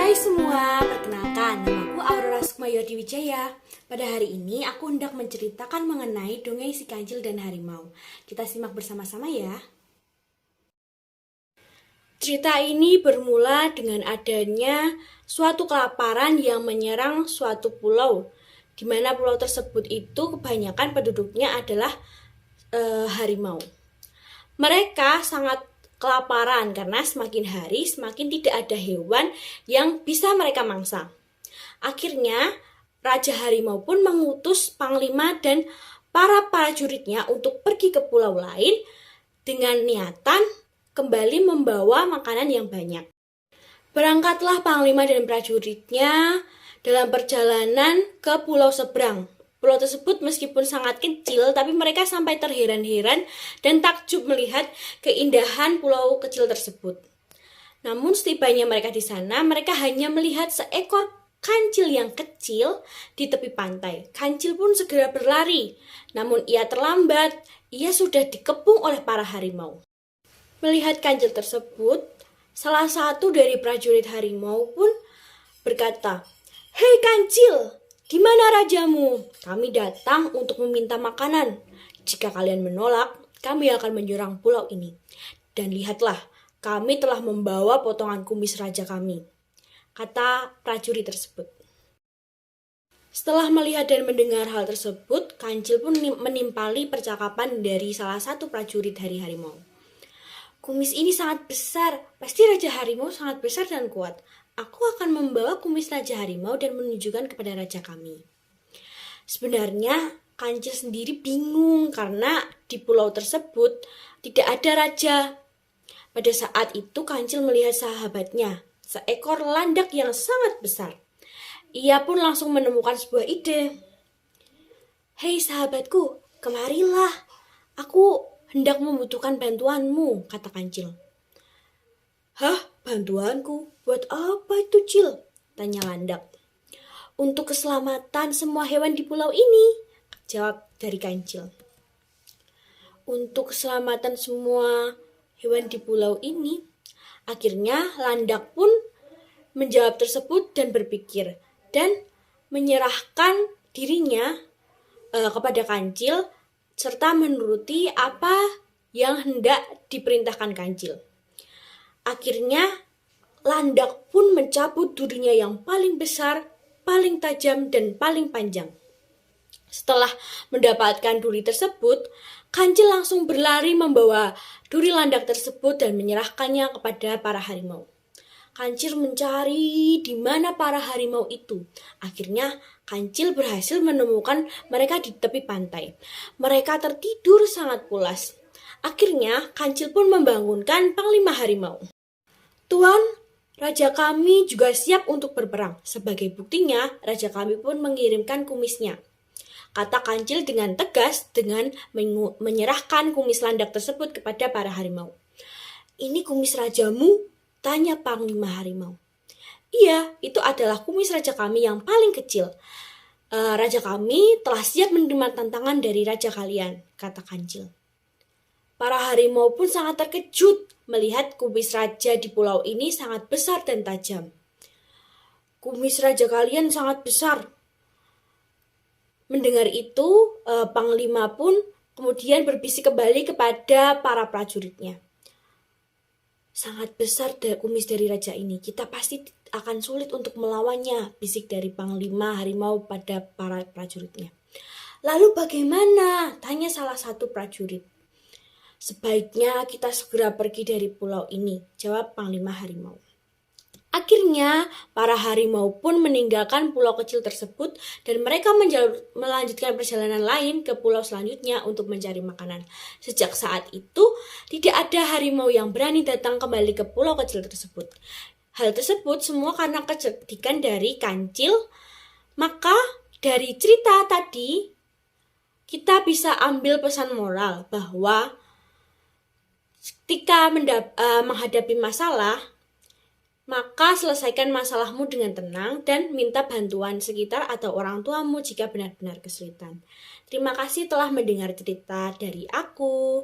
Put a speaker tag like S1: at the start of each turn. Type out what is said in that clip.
S1: Hai semua, perkenalkan namaku Aurora Sukmayodi Wijaya. Pada hari ini aku hendak menceritakan mengenai dongeng si kancil dan harimau. Kita simak bersama-sama ya. Cerita ini bermula dengan adanya suatu kelaparan yang menyerang suatu pulau, di mana pulau tersebut itu kebanyakan penduduknya adalah harimau. Mereka sangat kelaparan karena semakin hari semakin tidak ada hewan yang bisa mereka mangsa. Akhirnya Raja Harimau pun mengutus panglima dan para prajuritnya untuk pergi ke pulau lain dengan niatan kembali membawa makanan yang banyak. Berangkatlah panglima dan prajuritnya dalam perjalanan ke pulau seberang. Pulau tersebut meskipun sangat kecil, tapi mereka sampai terheran-heran dan takjub melihat keindahan pulau kecil tersebut. Namun setibanya mereka di sana, mereka hanya melihat seekor kancil yang kecil di tepi pantai. Kancil pun segera berlari, namun ia terlambat. Ia sudah dikepung oleh para harimau. Melihat kancil tersebut, salah satu dari prajurit harimau pun berkata, "Hei kancil, di mana rajamu? Kami datang untuk meminta makanan. Jika kalian menolak, kami akan menyerang pulau ini. Dan lihatlah, kami telah membawa potongan kumis raja kami," kata prajurit tersebut. Setelah melihat dan mendengar hal tersebut, kancil pun menimpali percakapan dari salah satu prajurit dari harimau. "Kumis ini sangat besar, pasti raja harimau sangat besar dan kuat. Aku akan membawa kumis raja harimau dan menunjukkan kepada raja kami." Sebenarnya kancil sendiri bingung karena di pulau tersebut tidak ada raja. Pada saat itu kancil melihat sahabatnya, seekor landak yang sangat besar. Ia pun langsung menemukan sebuah ide. "Hei sahabatku, kemarilah. Aku hendak membutuhkan bantuanmu," kata kancil. "Hah, bantuanku? Buat apa itu, Cil?" tanya landak. "Untuk keselamatan semua hewan di pulau ini," jawab dari kancil. Untuk keselamatan semua hewan di pulau ini, akhirnya landak pun menjawab tersebut dan berpikir dan menyerahkan dirinya kepada kancil serta menuruti apa yang hendak diperintahkan kancil. Akhirnya landak pun mencabut durinya yang paling besar, paling tajam, dan paling panjang. Setelah mendapatkan duri tersebut, kancil langsung berlari membawa duri landak tersebut dan menyerahkannya kepada para harimau. Kancil mencari di mana para harimau itu. Akhirnya kancil berhasil menemukan mereka di tepi pantai. Mereka tertidur sangat pulas. Akhirnya kancil pun membangunkan panglima harimau. "Tuan, raja kami juga siap untuk berperang. Sebagai buktinya, raja kami pun mengirimkan kumisnya," kata kancil dengan tegas dengan menyerahkan kumis landak tersebut kepada para harimau. "Ini kumis rajamu?" tanya panglima harimau. "Iya, itu adalah kumis raja kami yang paling kecil. Raja kami telah siap menerima tantangan dari raja kalian," kata kancil. Para harimau pun sangat terkejut melihat kumis raja di pulau ini sangat besar dan tajam. "Kumis raja kalian sangat besar." Mendengar itu, panglima pun kemudian berbisik kembali kepada para prajuritnya. "Sangat besar kumis dari raja ini, kita pasti akan sulit untuk melawannya," bisik dari panglima harimau pada para prajuritnya. "Lalu bagaimana?" tanya salah satu prajurit. "Sebaiknya kita segera pergi dari pulau ini," jawab panglima harimau. Akhirnya, para harimau pun meninggalkan pulau kecil tersebut dan mereka melanjutkan perjalanan lain ke pulau selanjutnya untuk mencari makanan. Sejak saat itu, tidak ada harimau yang berani datang kembali ke pulau kecil tersebut. Hal tersebut semua karena kecerdikan dari kancil. Maka, dari cerita tadi, kita bisa ambil pesan moral bahwa ketika menghadapi masalah, maka selesaikan masalahmu dengan tenang dan minta bantuan sekitar atau orang tuamu jika benar-benar kesulitan. Terima kasih telah mendengar cerita dari aku.